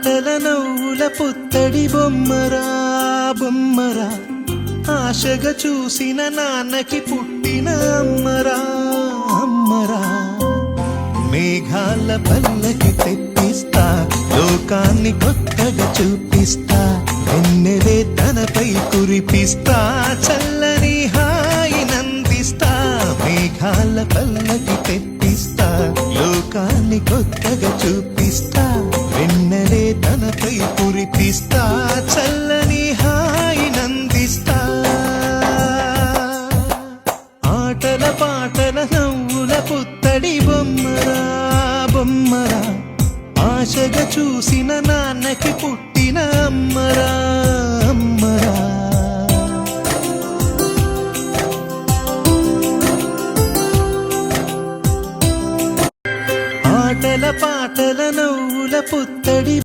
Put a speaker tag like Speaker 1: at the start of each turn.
Speaker 1: మాటల నవ్వుల పుత్తడి బొమ్మరా బొమ్మరా, ఆశగా చూసిన నాన్నకి పుట్టిన అమ్మరా అమ్మరా. మేఘాల పల్లకి తెప్పిస్తా, లోకాన్ని కొత్తగా చూపిస్తా, వెన్నెలే తనపై కురిపిస్తా, చల్లని హాయినందిస్తా. మేఘాల పల్లకి తెప్పిస్తా, లోకాన్ని కొత్తగా చూపిస్తా, వెన్నెలే తనపై కురిపిస్తా, చల్లని హాయినందిస్తా. ఆటల పాటల నవ్వుల పుత్తడి బొమ్మరా బొమ్మరా, ఆశగా చూసిన నాన్నకి పుట్టిన